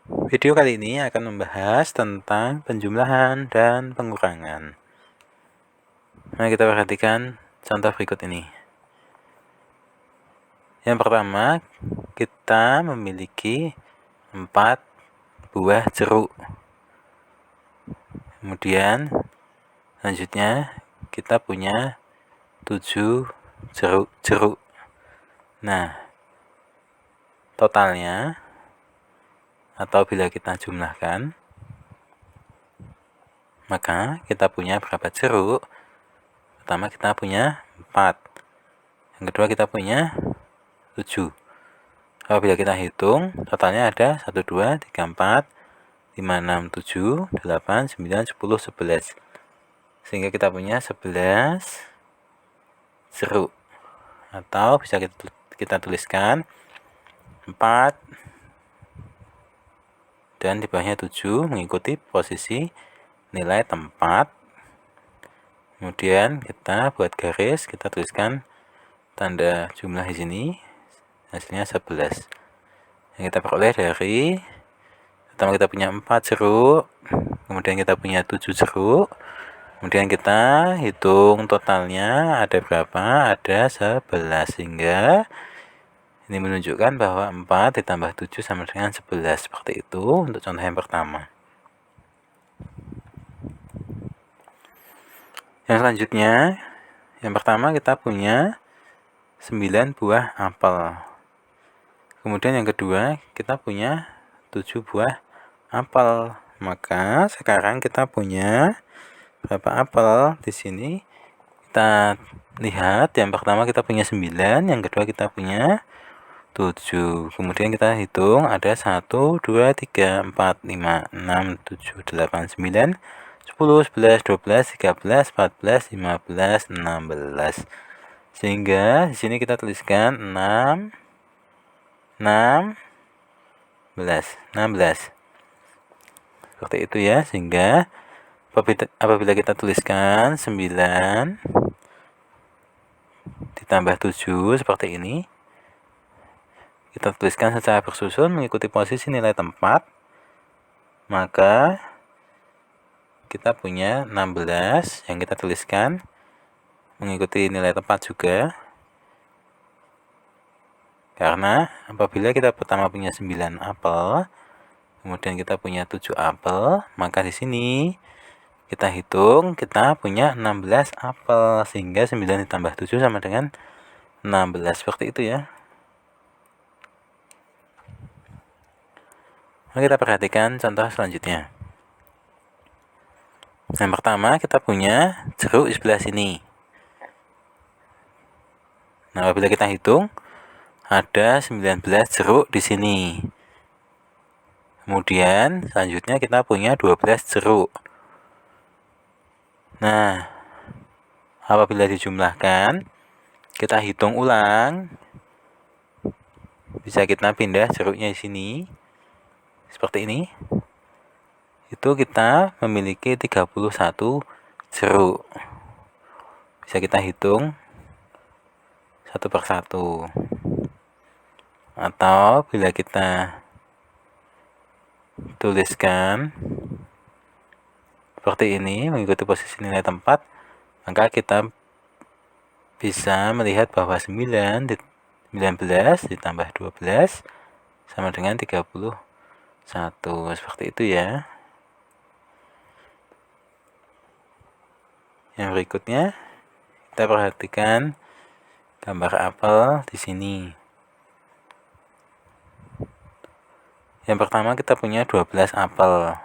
Video kali ini akan membahas tentang penjumlahan dan pengurangan. Mari kita perhatikan contoh berikut ini. Yang pertama, kita memiliki 4 buah jeruk. Kemudian, selanjutnya kita punya 7 jeruk. Nah, totalnya atau bila kita jumlahkan, maka kita punya berapa jeruk? Pertama kita punya 4. Yang kedua kita punya 7. Apabila kita hitung, totalnya ada 1, 2, 3, 4, 5, 6, 7, 8, 9, 10, 11. Sehingga kita punya 11 jeruk. Atau bisa kita tuliskan 4 dan di bawahnya 7 mengikuti posisi nilai tempat. Kemudian kita buat garis, kita tuliskan tanda jumlah di sini. Hasilnya 11. Yang kita peroleh dari pertama kita punya 4 jeruk, kemudian kita punya 7 jeruk, kemudian kita hitung totalnya ada berapa, ada 11, sehingga ini menunjukkan bahwa 4 ditambah 7 sama dengan 11. Seperti itu untuk contoh yang pertama. Yang selanjutnya, yang pertama kita punya 9 buah apel. Kemudian yang kedua, kita punya 7 buah apel. Maka sekarang kita punya berapa apel di sini? Kita lihat, yang pertama kita punya 9, yang kedua kita punya 7. Kemudian kita hitung ada 1, 2, 3, 4, 5, 6, 7, 8, 9, 10, 11, 12, 13, 14, 15, 16. Sehingga di sini kita tuliskan 16. Seperti itu ya, sehingga apabila kita tuliskan 9 ditambah 7 seperti ini, kita tuliskan secara bersusun mengikuti posisi nilai tempat, maka kita punya 16 yang kita tuliskan mengikuti nilai tempat juga. Karena apabila kita pertama punya 9 apel, kemudian kita punya 7 apel, maka di sini kita hitung kita punya 16 apel, sehingga 9 ditambah 7 sama dengan 16. Seperti itu ya. Mari kita perhatikan contoh selanjutnya. Yang pertama kita punya jeruk di sebelah sini. Nah, apabila kita hitung ada 19 jeruk di sini. Kemudian selanjutnya kita punya 12 jeruk. Nah, apabila dijumlahkan, kita hitung ulang. Bisa kita pindah jeruknya di sini. Seperti ini. Itu kita memiliki 31 jeruk. Bisa kita hitung satu per satu. Atau bila kita tuliskan seperti ini mengikuti posisi nilai tempat, maka kita bisa melihat bahwa 19 ditambah 12 sama dengan 31. Seperti itu ya. Yang berikutnya, kita perhatikan gambar apel di sini. Yang pertama kita punya 12 apel.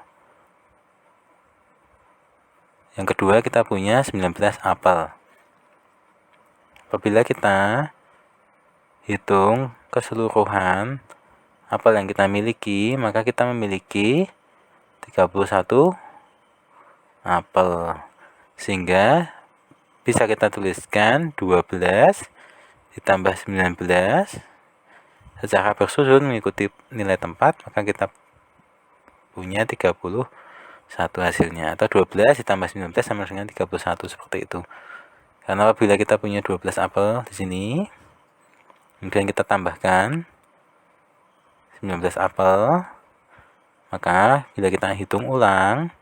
Yang kedua kita punya 19 apel. Apabila kita hitung keseluruhan apel yang kita miliki, maka kita memiliki 31 apel. Sehingga bisa kita tuliskan 12 ditambah 19 secara bersusun mengikuti nilai tempat, maka kita punya 31 hasilnya. Atau 12 ditambah 19 sama dengan 31, seperti itu. Karena apabila kita punya 12 apel di sini, kemudian kita tambahkan 19 apel, Maka bila kita hitung ulang,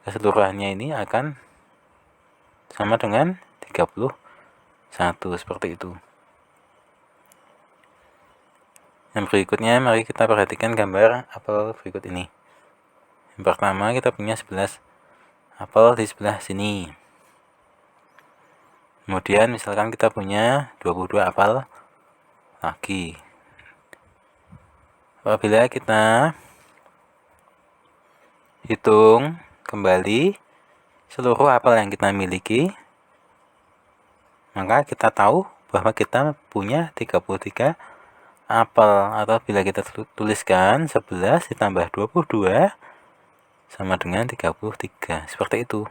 keseluruhannya ini akan sama dengan 31, seperti itu. Yang berikutnya, mari kita perhatikan gambar apel berikut ini. Yang pertama, kita punya 11 apel di sebelah sini. Kemudian misalkan kita punya 22 apel lagi. Apabila kita hitung kembali seluruh apel yang kita miliki, maka kita tahu bahwa kita punya 33 apel. Atau bila kita tuliskan 11 ditambah 22 sama dengan 33, seperti itu.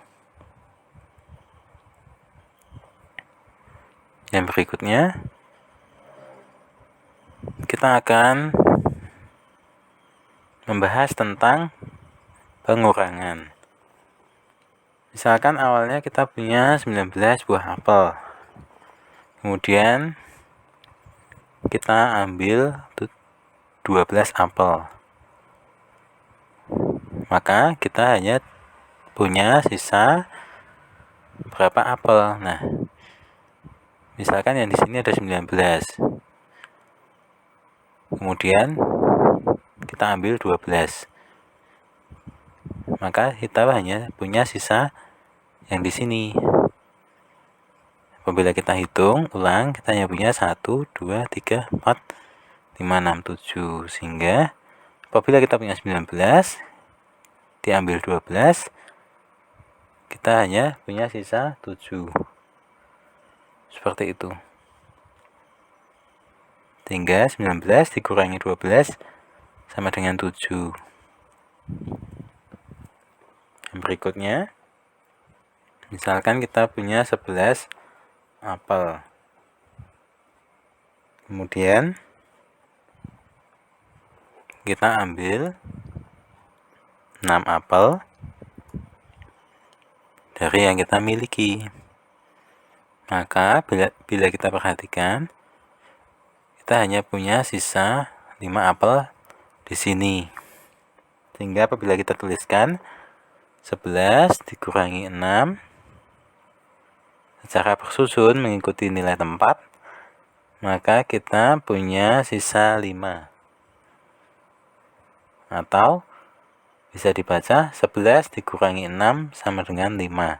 Yang berikutnya, kita akan membahas tentang pengurangan. Misalkan awalnya kita punya 19 buah apel. Kemudian kita ambil 12 apel. Maka kita hanya punya sisa berapa apel? Nah, misalkan yang di sini ada 19. Kemudian kita ambil 12. Maka kita hanya punya sisa yang di sini. Apabila kita hitung ulang, kita hanya punya 1, 2, 3, 4, 5, 6, 7. Sehingga apabila kita punya 19, diambil 12, kita hanya punya sisa 7. Seperti itu. Sehingga 19 dikurangi 12 sama dengan 7. Yang berikutnya, misalkan kita punya 11 apel. Kemudian kita ambil 6 apel dari yang kita miliki. Maka bila kita perhatikan, kita hanya punya sisa 5 apel di sini. Sehingga apabila kita tuliskan 11 dikurangi 6 secara bersusun mengikuti nilai tempat, maka kita punya sisa 5. Atau bisa dibaca 11 dikurangi 6 sama dengan 5.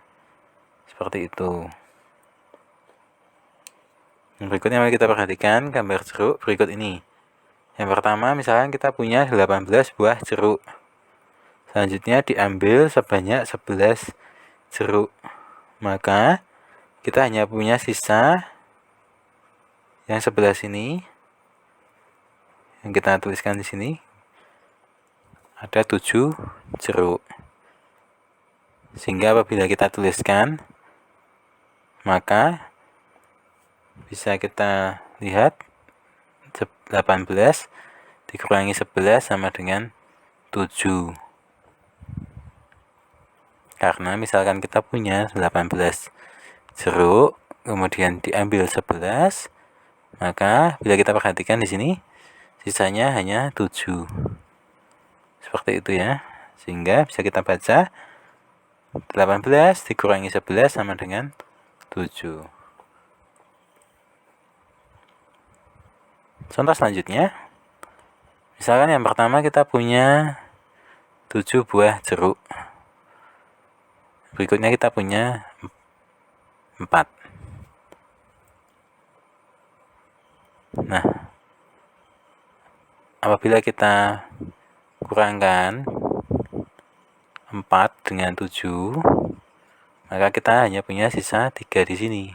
Seperti itu. Yang berikutnya mari kita perhatikan gambar jeruk berikut ini. Yang pertama, misalkan kita punya 18 buah jeruk. Selanjutnya diambil sebanyak 11 jeruk. Maka kita hanya punya sisa yang sebelah sini. Yang kita tuliskan di sini ada 7 jeruk. Sehingga apabila kita tuliskan, maka bisa kita lihat 18 dikurangi 11 sama dengan 7. Karena misalkan kita punya 18 jeruk, kemudian diambil 11, maka bila kita perhatikan di sini, sisanya hanya 7. Seperti itu ya. Sehingga bisa kita baca 18 dikurangi 11 sama dengan 7. Contoh selanjutnya, misalkan yang pertama kita punya 7 buah jeruk. Berikutnya kita punya 4. Nah, apabila kita kurangkan 4 dengan 7, maka kita hanya punya sisa 3 di sini.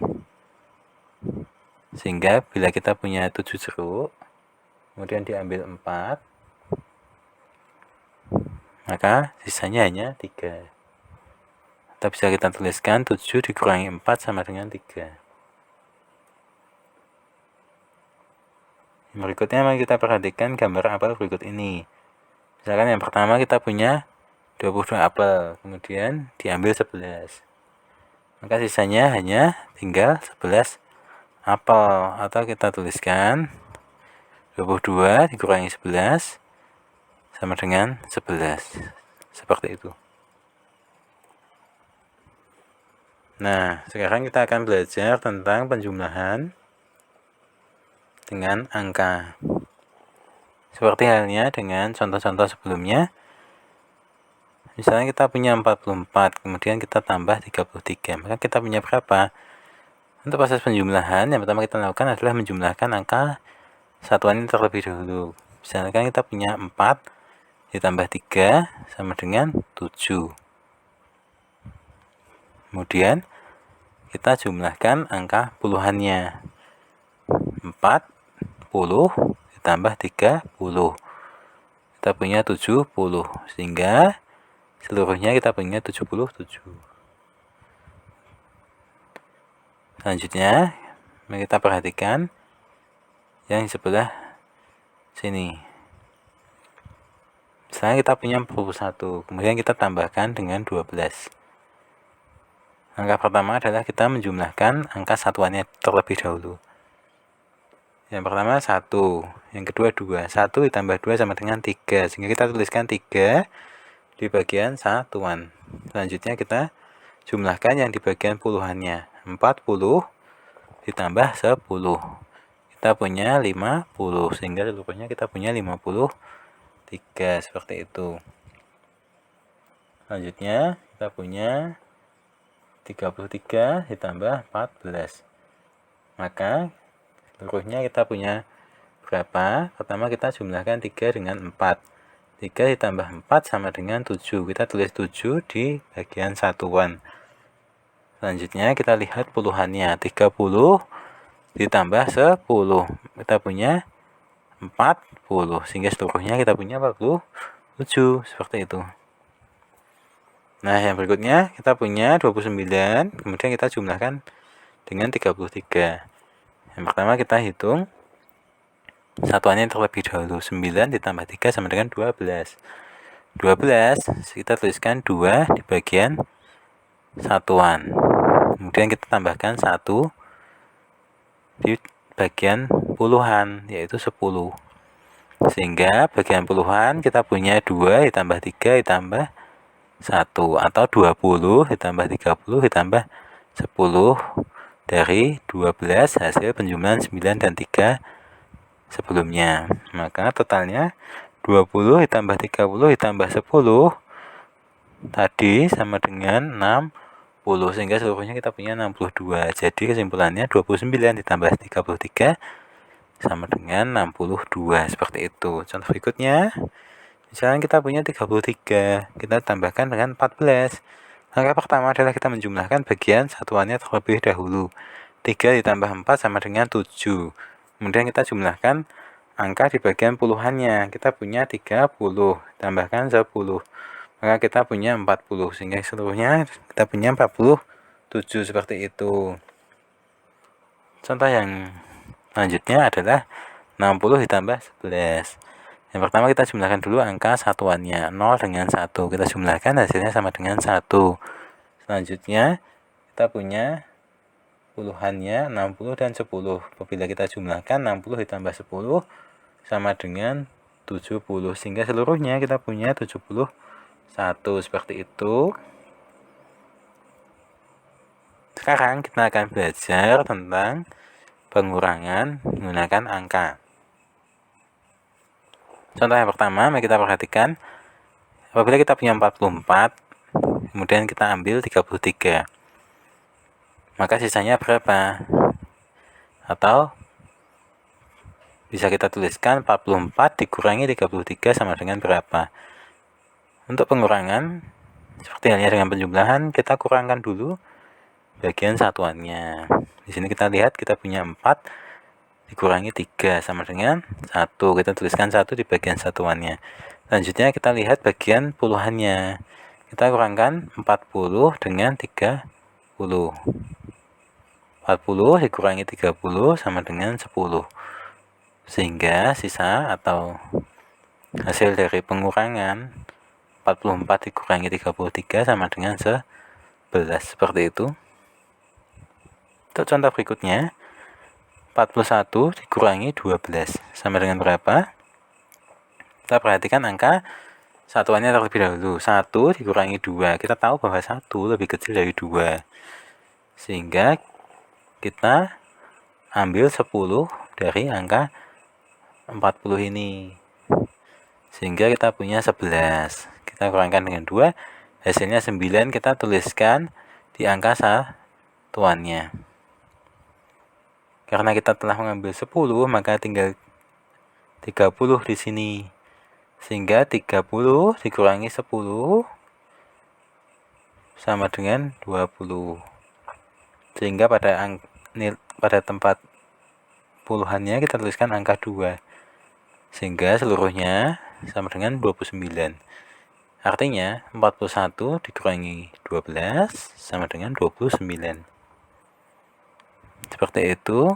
Sehingga bila kita punya 7 jeruk, kemudian diambil 4, maka sisanya hanya 3. Atau bisa kita tuliskan 7 dikurangi 4 sama dengan 3. Berikutnya mari kita perhatikan gambar apel berikut ini. Misalkan yang pertama kita punya 22 apel, kemudian diambil 11. Maka sisanya hanya tinggal 11 apel. Atau kita tuliskan 22 dikurangi 11 sama dengan 11. Seperti itu. Nah, sekarang kita akan belajar tentang penjumlahan dengan angka. Seperti halnya dengan contoh-contoh sebelumnya. Misalnya kita punya 44, kemudian kita tambah 33. Maka kita punya berapa? Untuk proses penjumlahan, yang pertama kita lakukan adalah menjumlahkan angka satuan ini terlebih dahulu. Misalkan kita punya 4 ditambah 3 sama dengan 7. Kemudian kita jumlahkan angka puluhannya. 40 ditambah 30. Kita punya 70. Sehingga seluruhnya kita punya 77. Selanjutnya, mari kita perhatikan yang sebelah sini. Misalnya kita punya 41, kemudian kita tambahkan dengan 12. Angka pertama adalah kita menjumlahkan angka satuannya terlebih dahulu. Yang pertama 1, yang kedua 2. 1 ditambah 2 sama dengan 3, sehingga kita tuliskan 3 di bagian satuan. Selanjutnya kita jumlahkan yang di bagian puluhannya. 40 ditambah 10. Kita punya 50, sehingga seluruhnya kita punya 53, seperti itu. Selanjutnya kita punya 33 ditambah 14. Maka seluruhnya kita punya berapa? Pertama kita jumlahkan 3 dengan 4. 3 ditambah 4 sama dengan 7. Kita tulis 7 di bagian satuan. Selanjutnya kita lihat puluhannya. 30 ditambah 10. Kita punya 40. Sehingga seluruhnya kita punya 47. Seperti itu. Nah, yang berikutnya kita punya 29. Kemudian kita jumlahkan dengan 33. Yang pertama kita hitung satuannya terlebih dahulu. 9 ditambah 3 sama dengan 12. 12 kita tuliskan 2 di bagian satuan. Kemudian kita tambahkan 1 di bagian puluhan, yaitu 10. Sehingga bagian puluhan kita punya 2 ditambah 3 ditambah 1, atau 20 ditambah 30 ditambah 10 dari 12 hasil penjumlahan 9 dan 3 sebelumnya. Maka totalnya 20 ditambah 30 ditambah 10 tadi sama dengan 60, sehingga seluruhnya kita punya 62. Jadi kesimpulannya 29 ditambah 33 sama dengan 62. Seperti itu. Contoh berikutnya, misalnya kita punya 33, kita tambahkan dengan 14. Langkah pertama adalah kita menjumlahkan bagian satuannya terlebih dahulu. 3 ditambah 4 sama dengan 7. Kemudian kita jumlahkan angka di bagian puluhannya. Kita punya 30, tambahkan 10. Maka kita punya 40, sehingga seluruhnya kita punya 47, seperti itu. Contoh yang selanjutnya adalah 60 ditambah 11. Yang pertama kita jumlahkan dulu angka satuannya. 0 dengan 1. Kita jumlahkan, hasilnya sama dengan 1. Selanjutnya kita punya puluhannya 60 dan 10. Apabila kita jumlahkan 60 ditambah 10 sama dengan 70. Sehingga seluruhnya kita punya 71. Seperti itu. Sekarang kita akan belajar tentang pengurangan menggunakan angka. Contoh yang pertama, mari kita perhatikan. Apabila kita punya 44, kemudian kita ambil 33. Maka sisanya berapa? Atau bisa kita tuliskan 44 dikurangi 33 sama dengan berapa? Untuk pengurangan, seperti halnya dengan penjumlahan, kita kurangkan dulu bagian satuannya. Di sini kita lihat kita punya 4 dikurangi 3 sama dengan 1. Kita tuliskan 1 di bagian satuannya. Selanjutnya kita lihat bagian puluhannya. Kita kurangkan 40 dengan 30. 40 dikurangi 30 sama dengan 10. Sehingga sisa atau hasil dari pengurangan 44 dikurangi 33 sama dengan 11. Seperti itu. Untuk contoh berikutnya, 41 dikurangi 12 sama dengan berapa? Kita perhatikan angka satuannya terlebih dahulu. 1 dikurangi 2. Kita tahu bahwa 1 lebih kecil dari 2. Sehingga kita ambil 10 dari angka 40 ini. Sehingga kita punya 11. Kita kurangkan dengan 2. Hasilnya 9. Kita tuliskan di angka satuannya. Karena kita telah mengambil 10, maka tinggal 30 di sini. Sehingga 30 dikurangi 10 sama dengan 20. Sehingga pada tempat puluhannya kita tuliskan angka 2. Sehingga seluruhnya sama dengan 29. Artinya 41 dikurangi 12 sama dengan 29. Seperti itu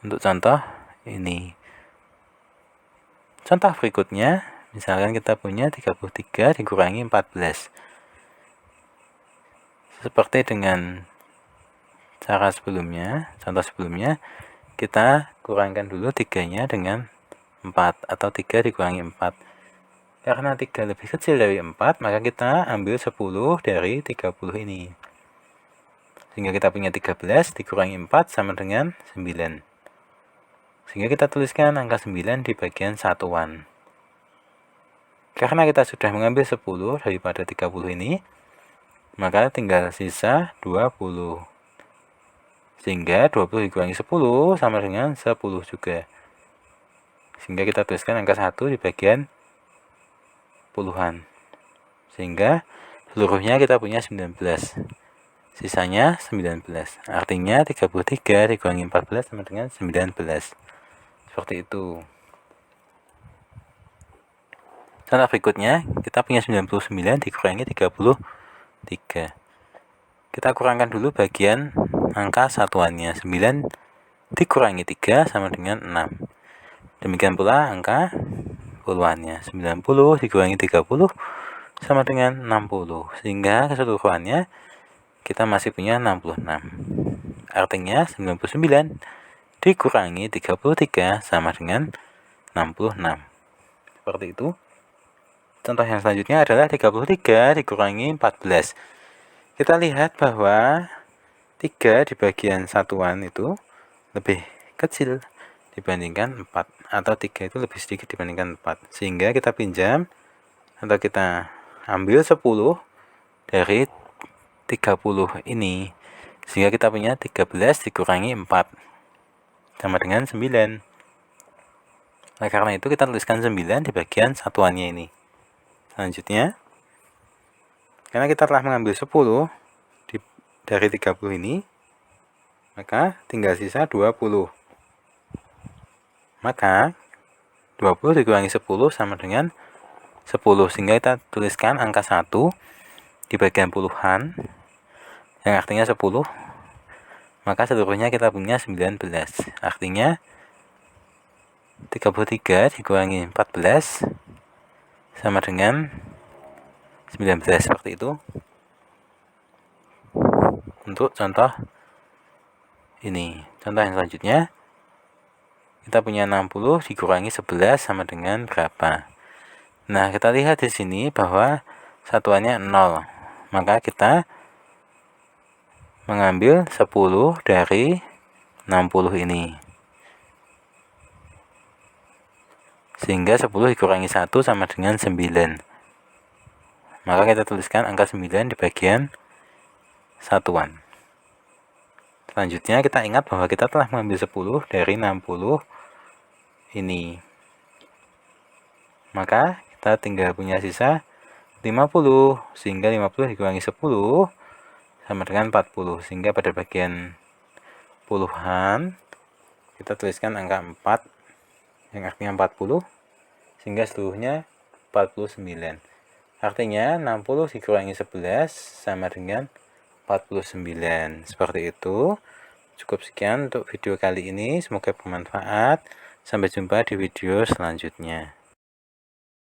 untuk contoh ini. Contoh berikutnya, misalkan kita punya 33 dikurangi 14. Seperti dengan cara sebelumnya, contoh sebelumnya, kita kurangkan dulu 3-nya dengan 4 atau 3 dikurangi 4. Karena 3 lebih kecil dari 4, maka kita ambil 10 dari 30 ini. Sehingga kita punya 13 dikurangi 4 sama dengan 9. Sehingga kita tuliskan angka 9 di bagian satuan. Karena kita sudah mengambil 10 daripada 30 ini, maka tinggal sisa 20. Sehingga 20 dikurangi 10 sama dengan 10 juga. Sehingga kita tuliskan angka 1 di bagian puluhan. Sehingga seluruhnya kita punya 19. Sisanya 19. Artinya 33 dikurangi 14 sama dengan 19. Seperti itu. Contoh berikutnya, kita punya 99 dikurangi 33. Kita kurangkan dulu bagian angka satuannya. 9 dikurangi 3 sama dengan 6. Demikian pula angka puluhannya. 90 dikurangi 30 sama dengan 60. Sehingga keseluruhannya kita masih punya 66. Artinya 99 dikurangi 33 sama dengan 66. Seperti itu. Contoh yang selanjutnya adalah 33 dikurangi 14. Kita lihat bahwa 3 di bagian satuan itu lebih kecil dibandingkan 4. Atau 3 itu lebih sedikit dibandingkan 4. Sehingga kita pinjam atau kita ambil 10 dari 30 ini. Sehingga kita punya 13 dikurangi 4 sama dengan 9. Nah, karena itu kita tuliskan 9 di bagian satuannya ini. Selanjutnya, karena kita telah mengambil 10 dari 30 ini, maka tinggal sisa 20. Maka 20 dikurangi 10 sama dengan 10. Sehingga kita tuliskan angka 1 di bagian puluhan, yang artinya 10. Maka seluruhnya kita punya 19. Artinya 33 dikurangi 14 sama dengan 19. Seperti itu. Untuk contoh ini. Contoh yang selanjutnya, kita punya 60 dikurangi 11 sama dengan berapa? Nah, kita lihat di sini bahwa satuannya 0. Maka kita mengambil 10 dari 60 ini. Sehingga 10 dikurangi 1 sama dengan 9. Maka kita tuliskan angka 9 di bagian satuan. Selanjutnya kita ingat bahwa kita telah mengambil 10 dari 60 ini. Maka kita tinggal punya sisa 50. Sehingga 50 dikurangi 10 sama dengan 40. Sehingga pada bagian puluhan kita tuliskan angka 4 yang artinya 40. Sehingga seluruhnya 49. Artinya 60 dikurangi 11 sama dengan 49. Seperti itu. Cukup sekian untuk video kali ini. Semoga bermanfaat. Sampai jumpa di video selanjutnya.